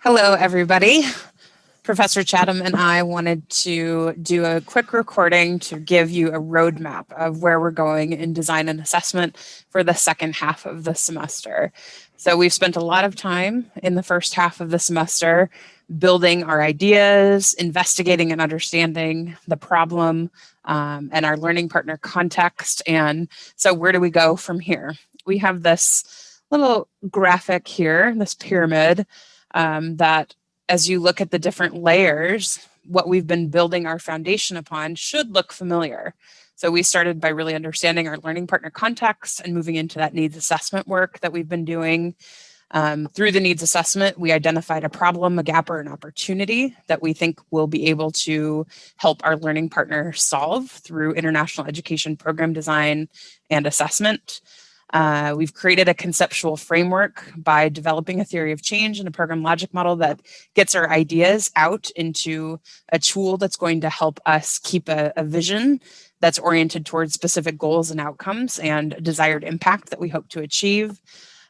Hello, everybody. Professor Chatham and I wanted to do a quick recording to give you a roadmap of where we're going in design and assessment for the second half of the semester. So we've spent a lot of time in the first half of the semester building our ideas, investigating and understanding the problem and our learning partner context. And so where do we go from here? We have this little graphic here, this pyramid, that as you look at the different layers, what we've been building our foundation upon should look familiar. So we started by really understanding our learning partner context and moving into that needs assessment work that we've been doing. Through the needs assessment, we identified a problem, a gap, or an opportunity that we think will be able to help our learning partner solve through international education program design and assessment. We've created a conceptual framework by developing a theory of change and a program logic model that gets our ideas out into a tool that's going to help us keep a vision that's oriented towards specific goals and outcomes and desired impact that we hope to achieve.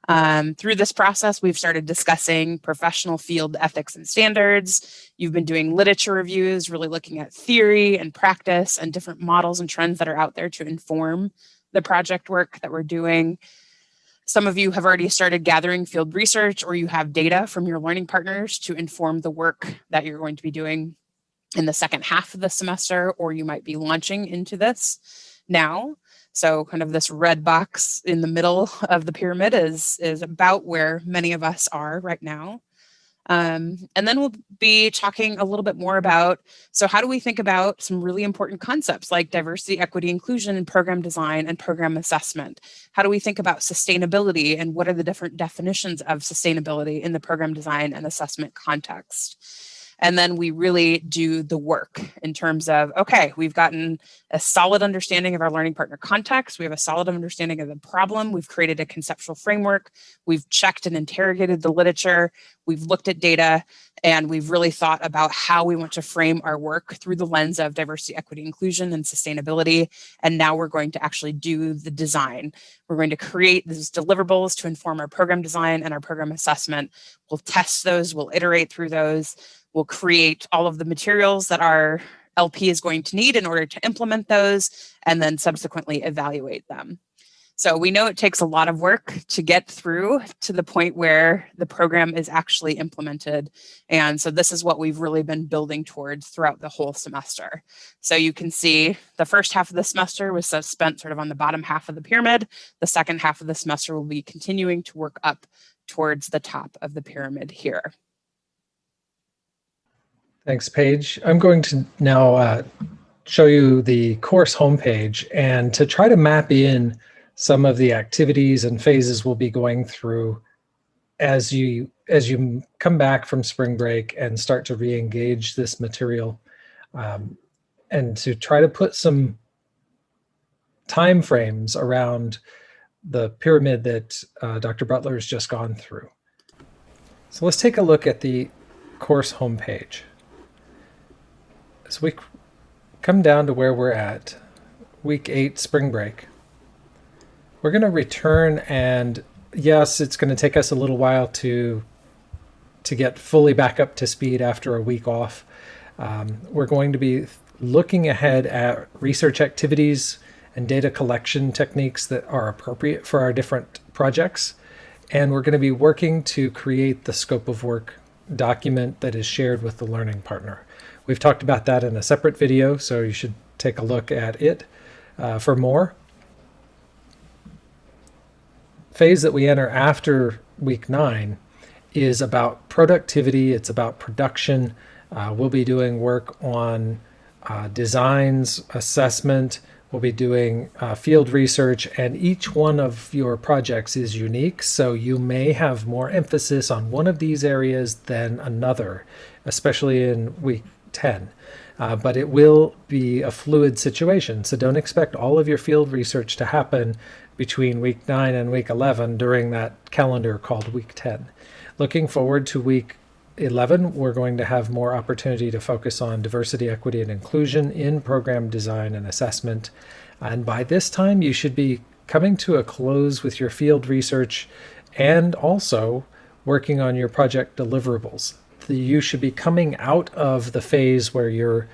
Through this process, we've started discussing professional field ethics and standards. You've been doing literature reviews, really looking at theory and practice and different models and trends that are out there to inform the project work that we're doing. Some of you have already started gathering field research, or you have data from your learning partners to inform the work that you're going to be doing in the second half of the semester, or you might be launching into this now. So kind of this red box in the middle of the pyramid is about where many of us are right now. And then we'll be talking a little bit more about, so how do we think about some really important concepts like diversity, equity, inclusion in program design and program assessment? How do we think about sustainability and what are the different definitions of sustainability in the program design and assessment context? And then we really do the work in terms of, okay, we've gotten a solid understanding of our learning partner context. We have a solid understanding of the problem. We've created a conceptual framework. We've checked and interrogated the literature. We've looked at data, and we've really thought about how we want to frame our work through the lens of diversity, equity, inclusion, and sustainability. And now we're going to actually do the design. We're going to create these deliverables to inform our program design and our program assessment. We'll test those. We'll iterate through those. We'll create all of the materials that our LP is going to need in order to implement those, and then subsequently evaluate them. So we know it takes a lot of work to get through to the point where the program is actually implemented. And so this is what we've really been building towards throughout the whole semester. So you can see the first half of the semester was spent sort of on the bottom half of the pyramid. The second half of the semester will be continuing to work up towards the top of the pyramid here. Thanks, Paige. I'm going to now show you the course homepage, and to try to map in some of the activities and phases we'll be going through as you come back from spring break and start to re-engage this material, and to try to put some time frames around the pyramid that Dr. Butler has just gone through. So let's take a look at the course homepage. So we come down to where we're at, week 8, spring break. We're going to return, and yes, it's going to take us a little while to get fully back up to speed after a week off. We're going to be looking ahead at research activities and data collection techniques that are appropriate for our different projects. And we're going to be working to create the scope of work document that is shared with the learning partner. We've talked about that in a separate video, so you should take a look at it for more. Phase that we enter after week 9 is about productivity. It's about production. We'll be doing work on designs, assessment. We'll be doing field research, and each one of your projects is unique, so you may have more emphasis on one of these areas than another, especially in week 10. But it will be a fluid situation, so don't expect all of your field research to happen between week 9 and week 11 during that calendar called week 10. Looking forward to week 11, we're going to have more opportunity to focus on diversity, equity, and inclusion in program design and assessment. And by this time, you should be coming to a close with your field research and also working on your project deliverables. you should be coming out of the phase where you're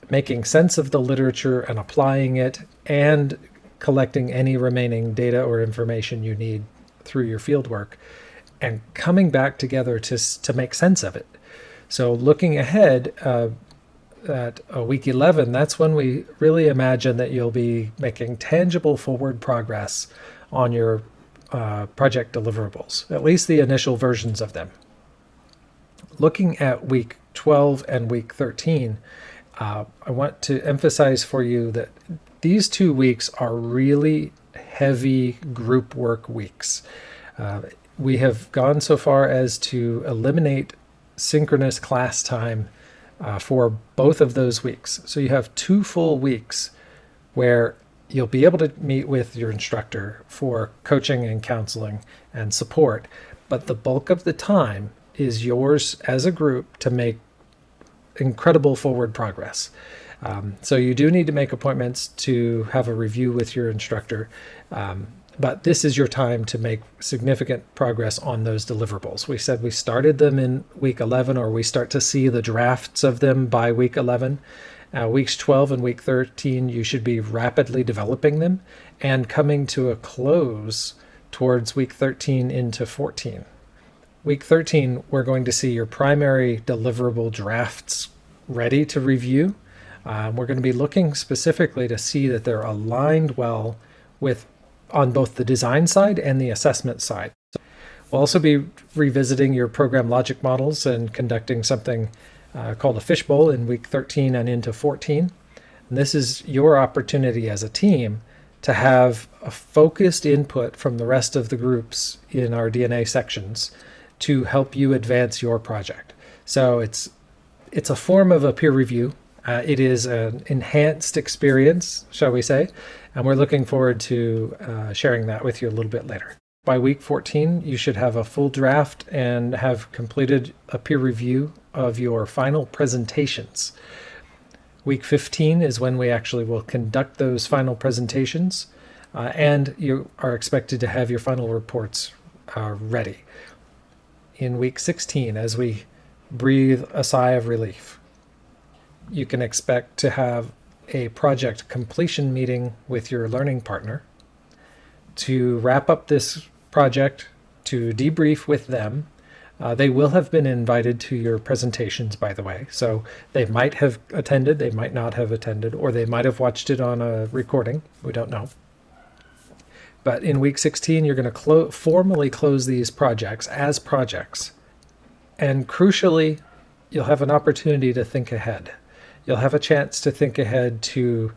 making sense of the literature and applying it and collecting any remaining data or information you need through your fieldwork and coming back together to make sense of it. So looking ahead at week 11, that's when we really imagine that you'll be making tangible forward progress on your project deliverables, at least the initial versions of them. Looking at week 12 and week 13, I want to emphasize for you that these 2 weeks are really heavy group work weeks. We have gone so far as to eliminate synchronous class time for both of those weeks. So you have 2 full weeks where you'll be able to meet with your instructor for coaching and counseling and support, but the bulk of the time is yours as a group to make incredible forward progress. So you do need to make appointments to have a review with your instructor, but this is your time to make significant progress on those deliverables. We said we started them in week 11, or we start to see the drafts of them by week 11. Weeks 12 and week 13, you should be rapidly developing them and coming to a close towards week 13 into 14. Week 13, we're going to see your primary deliverable drafts ready to review. We're going to be looking specifically to see that they're aligned well with on both the design side and the assessment side. We'll also be revisiting your program logic models and conducting something called a fishbowl in week 13 and into 14. And this is your opportunity as a team to have a focused input from the rest of the groups in our DNA sections to help you advance your project. So it's a form of a peer review. It is an enhanced experience, shall we say, and we're looking forward to sharing that with you a little bit later. By week 14, you should have a full draft and have completed a peer review of your final presentations. Week 15 is when we actually will conduct those final presentations, and you are expected to have your final reports ready. In week 16, as we breathe a sigh of relief, you can expect to have a project completion meeting with your learning partner to wrap up this project, to debrief with them. They will have been invited to your presentations, by the way. So they might have attended, they might not have attended, or they might have watched it on a recording. We don't know. But in week 16, you're going to formally close these projects as projects. And crucially, you'll have an opportunity to think ahead. You'll have a chance to think ahead to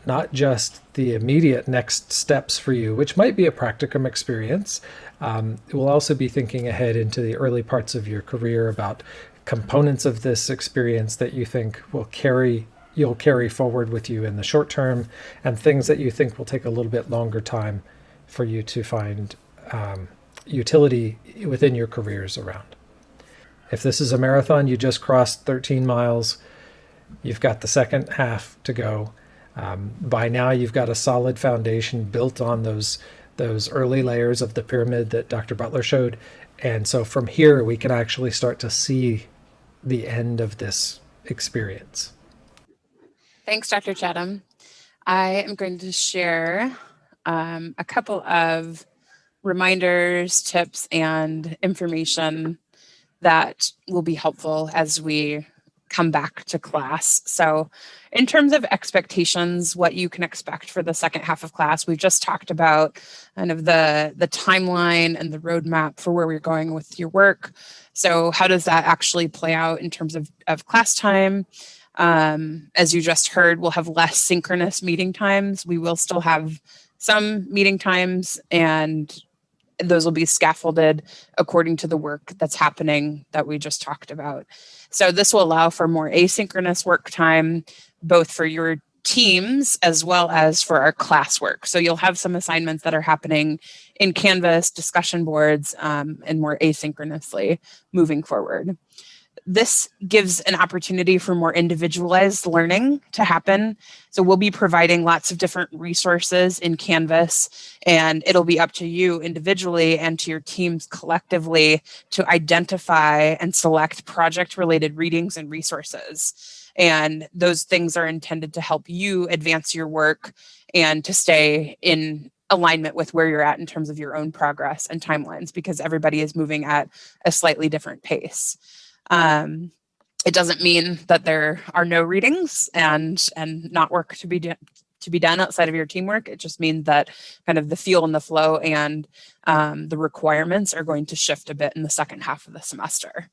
not just the immediate next steps for you, which might be a practicum experience. We'll also be thinking ahead into the early parts of your career about components of this experience that you think you'll carry forward with you in the short term, and things that you think will take a little bit longer time for you to find utility within your careers around. If this is a marathon, you just crossed 13 miles, you've got the second half to go. By now, you've got a solid foundation built on those early layers of the pyramid that Dr. Butler showed. And so from here, we can actually start to see the end of this experience. Thanks, Dr. Chatham. I am going to share a couple of reminders, tips, and information that will be helpful as we come back to class. So in terms of expectations, what you can expect for the second half of class, we've just talked about kind of the timeline and the roadmap for where we're going with your work. So how does that actually play out in terms of class time? As you just heard, we'll have less synchronous meeting times. We will still have some meeting times, and those will be scaffolded according to the work that's happening that we just talked about. So this will allow for more asynchronous work time, both for your teams as well as for our classwork. So you'll have some assignments that are happening in Canvas, discussion boards, and more asynchronously moving forward. This gives an opportunity for more individualized learning to happen. So we'll be providing lots of different resources in Canvas, and it'll be up to you individually and to your teams collectively to identify and select project-related readings and resources. And those things are intended to help you advance your work and to stay in alignment with where you're at in terms of your own progress and timelines, because everybody is moving at a slightly different pace. It doesn't mean that there are no readings and not work to be done outside of your teamwork. It just means that kind of the feel and the flow and the requirements are going to shift a bit in the second half of the semester.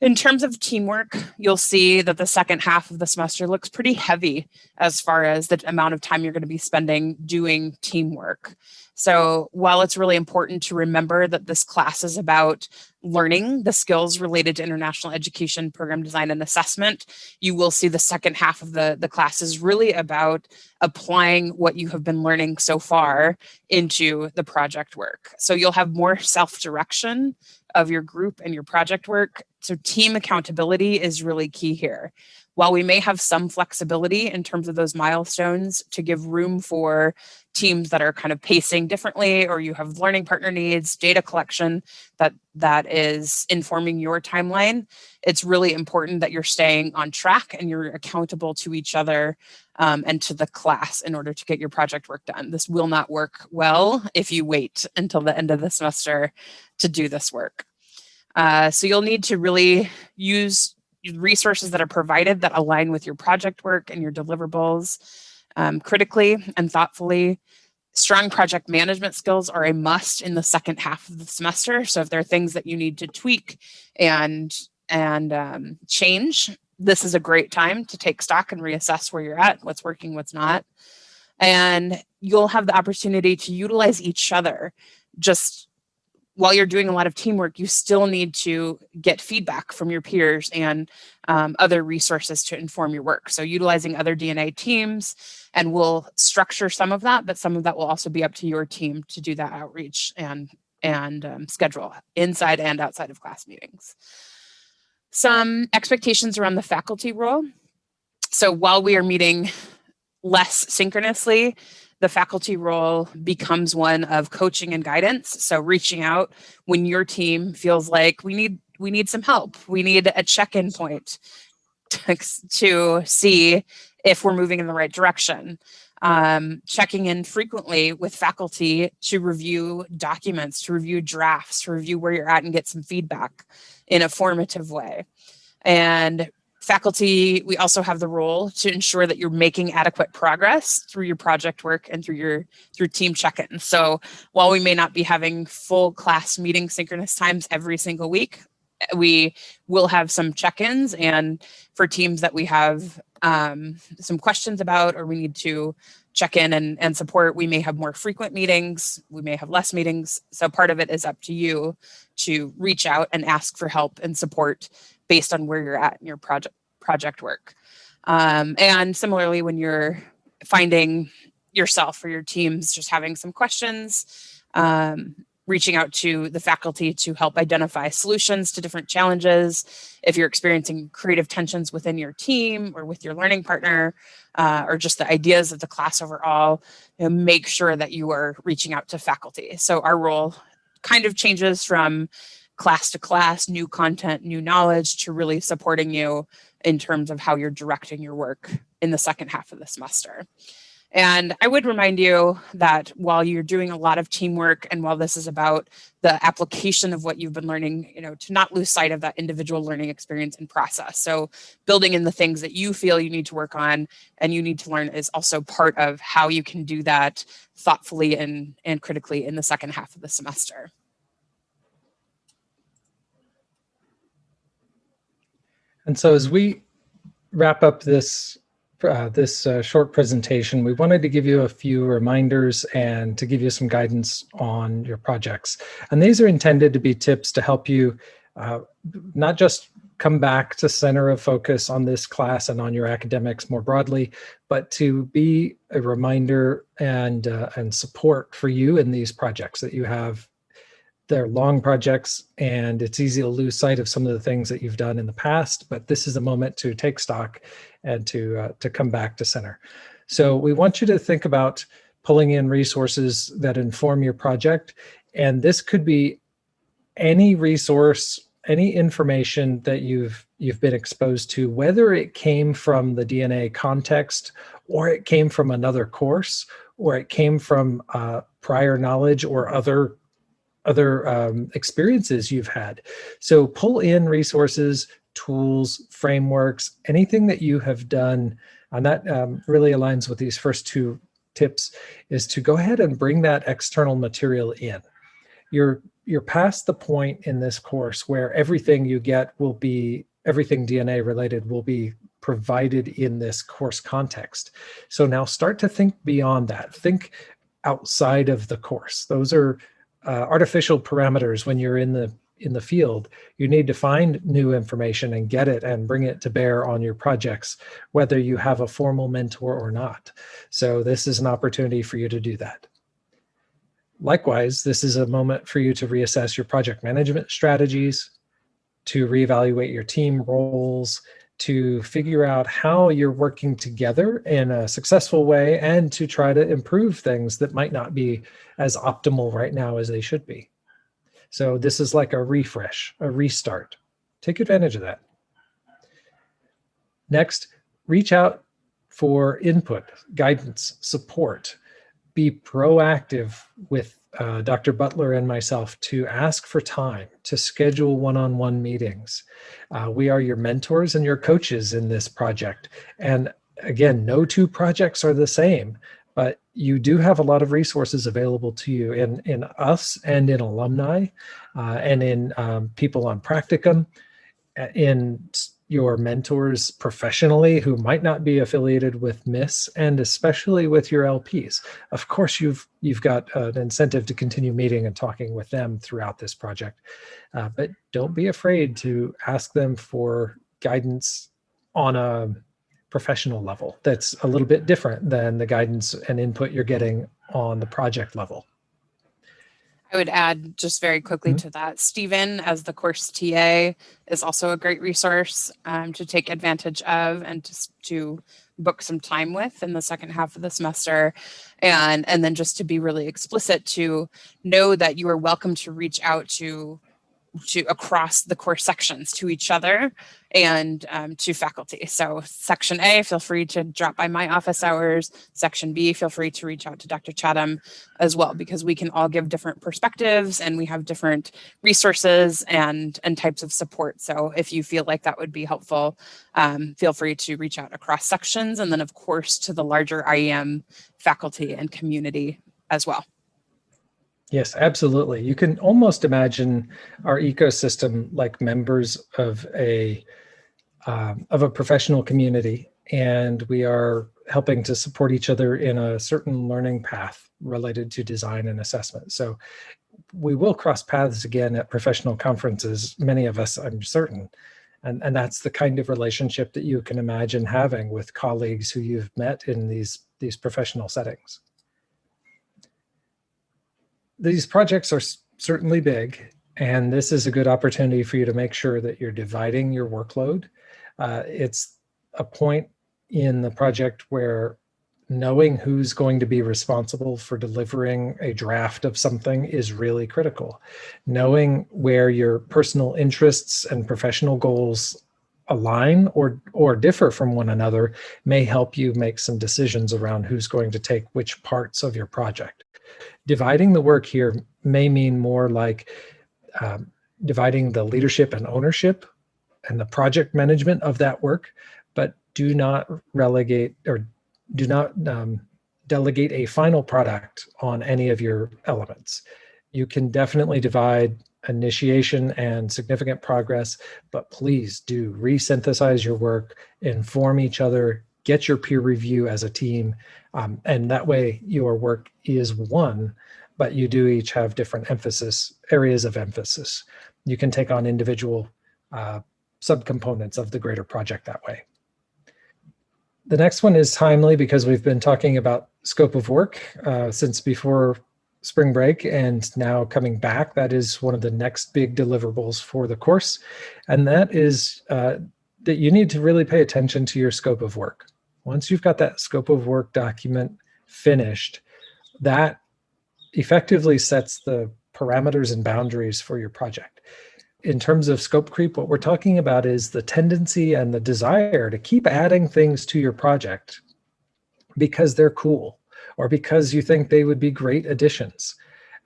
In terms of teamwork, you'll see that the second half of the semester looks pretty heavy as far as the amount of time you're going to be spending doing teamwork. So while it's really important to remember that this class is about learning the skills related to international education, program design, and assessment, you will see the second half of the class is really about applying what you have been learning so far into the project work. So you'll have more self-direction of your group and your project work. So team accountability is really key here. While we may have some flexibility in terms of those milestones to give room for teams that are kind of pacing differently, or you have learning partner needs, data collection that is informing your timeline, it's really important that you're staying on track and you're accountable to each other and to the class in order to get your project work done. This will not work well if you wait until the end of the semester to do this work. So you'll need to really use resources that are provided that align with your project work and your deliverables critically and thoughtfully. Strong project management skills are a must in the second half of the semester. So if there are things that you need to tweak and change, this is a great time to take stock and reassess where you're at, what's working, what's not. And you'll have the opportunity to utilize each other. Just while you're doing a lot of teamwork, you still need to get feedback from your peers and other resources to inform your work. So utilizing other DNA teams, and we'll structure some of that, but some of that will also be up to your team to do that outreach and schedule inside and outside of class meetings. Some expectations around the faculty role. So while we are meeting less synchronously, the faculty role becomes one of coaching and guidance. So reaching out when your team feels like we need some help. We need a check-in point to see if we're moving in the right direction. Checking in frequently with faculty to review documents, to review drafts, to review where you're at and get some feedback in a formative way. And faculty, we also have the role to ensure that you're making adequate progress through your project work and through team check-ins. So while we may not be having full class meeting synchronous times every single week, we will have some check-ins, and for teams that we have some questions about or we need to check in and support, we may have more frequent meetings, we may have less meetings. So part of it is up to you to reach out and ask for help and support based on where you're at in your project work. And similarly, when you're finding yourself or your teams just having some questions, reaching out to the faculty to help identify solutions to different challenges. If you're experiencing creative tensions within your team or with your learning partner, or just the ideas of the class overall, make sure that you are reaching out to faculty. So our role kind of changes from class to class, new content, new knowledge, to really supporting you in terms of how you're directing your work in the second half of the semester. And I would remind you that while you're doing a lot of teamwork, and while this is about the application of what you've been learning, to not lose sight of that individual learning experience and process. So building in the things that you feel you need to work on and you need to learn is also part of how you can do that thoughtfully and critically in the second half of the semester. And so as we wrap up this short presentation, we wanted to give you a few reminders and to give you some guidance on your projects. And these are intended to be tips to help you not just come back to center of focus on this class and on your academics more broadly, but to be a reminder and support for you in these projects that you have they're long projects and it's easy to lose sight of some of the things that you've done in the past, but this is a moment to take stock and to come back to center. So we want you to think about pulling in resources that inform your project. And this could be any resource, any information that you've been exposed to, whether it came from the DNA context or it came from another course or it came from prior knowledge or other experiences you've had. So pull in resources, tools, frameworks, anything that you have done. And that really aligns with these first two tips, is to go ahead and bring that external material in. You're past the point in this course where everything you get will be, everything DNA related will be provided in this course context. So now start to think beyond that. Think outside of the course. Those are artificial parameters. When you're in the field, you need to find new information and get it and bring it to bear on your projects, whether you have a formal mentor or not. So this is an opportunity for you to do that. Likewise, this is a moment for you to reassess your project management strategies, to reevaluate your team roles, to figure out how you're working together in a successful way, and to try to improve things that might not be as optimal right now as they should be. So this is like a refresh, a restart. Take advantage of that. Next, reach out for input, guidance, support. Be proactive with Dr. Butler and myself to ask for time, to schedule one-on-one meetings. We are your mentors and your coaches in this project. And again, no two projects are the same, but you do have a lot of resources available to you in us and in alumni and in people on practicum, in your mentors professionally who might not be affiliated with MISS, and especially with your LPs. Of course, you've got an incentive to continue meeting and talking with them throughout this project, but don't be afraid to ask them for guidance on a professional level that's a little bit different than the guidance and input you're getting on the project level. I would add just very quickly to that, Stephen, as the course TA, is also a great resource to take advantage of and just to book some time with in the second half of the semester. And then just to be really explicit, to know that you are welcome to reach out to across the course sections to each other and to faculty. So section A, feel free to drop by my office hours. Section B, feel free to reach out to Dr. Chatham as well, because we can all give different perspectives and we have different resources and types of support. So if you feel like that would be helpful, feel free to reach out across sections, and then of course to the larger IEM faculty and community as well. Yes, absolutely. You can almost imagine our ecosystem like members of a professional community, and we are helping to support each other in a certain learning path related to design and assessment. So we will cross paths again at professional conferences, many of us, I'm certain. And that's the kind of relationship that you can imagine having with colleagues who you've met in these professional settings. These projects are certainly big, and this is a good opportunity for you to make sure that you're dividing your workload. It's a point in the project where knowing who's going to be responsible for delivering a draft of something is really critical. Knowing where your personal interests and professional goals align or differ from one another may help you make some decisions around who's going to take which parts of your project. Dividing the work here may mean more like dividing the leadership and ownership and the project management of that work, but do not relegate or do not delegate a final product on any of your elements. You can definitely divide initiation and significant progress, but please do resynthesize your work, inform each other, get your peer review as a team, and that way your work is one, but you do each have different areas of emphasis. You can take on individual subcomponents of the greater project that way. The next one is timely because we've been talking about scope of work since before spring break and now coming back, that is one of the next big deliverables for the course. And that is that you need to really pay attention to your scope of work. Once you've got that scope of work document finished, that effectively sets the parameters and boundaries for your project. In terms of scope creep, what we're talking about is the tendency and the desire to keep adding things to your project because they're cool or because you think they would be great additions.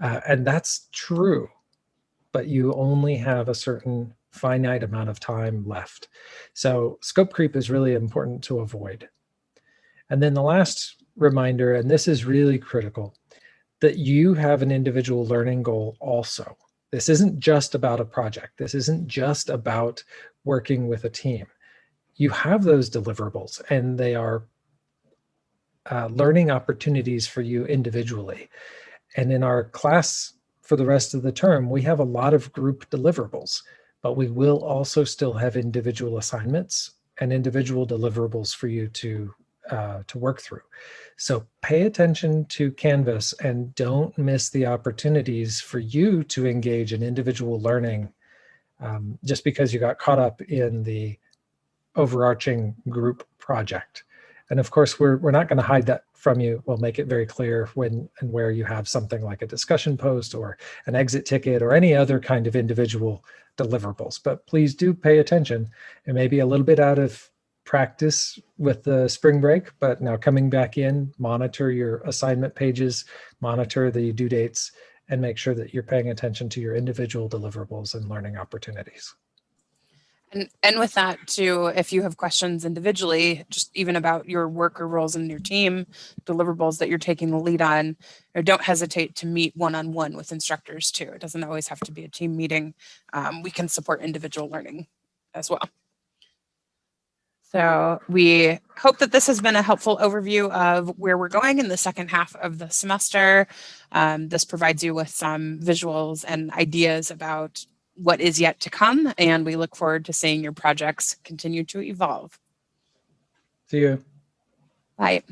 And that's true, but you only have a certain finite amount of time left. So scope creep is really important to avoid. And then the last reminder, and this is really critical, that you have an individual learning goal also. This isn't just about a project. This isn't just about working with a team. You have those deliverables, and they are learning opportunities for you individually. And in our class for the rest of the term, we have a lot of group deliverables, but we will also still have individual assignments and individual deliverables for you to work through. So pay attention to Canvas and don't miss the opportunities for you to engage in individual learning just because you got caught up in the overarching group project. And of course, we're not going to hide that from you. We'll make it very clear when and where you have something like a discussion post or an exit ticket or any other kind of individual deliverables. But please do pay attention. It may be a little bit out of practice with the spring break, but now coming back in, monitor your assignment pages, monitor the due dates, and make sure that you're paying attention to your individual deliverables and learning opportunities. And with that too, if you have questions individually, just even about your work or roles in your team, deliverables that you're taking the lead on, or don't hesitate to meet one-on-one with instructors too. It doesn't always have to be a team meeting. We can support individual learning as well. So we hope that this has been a helpful overview of where we're going in the second half of the semester. This provides you with some visuals and ideas about what is yet to come, and we look forward to seeing your projects continue to evolve. See you. Bye.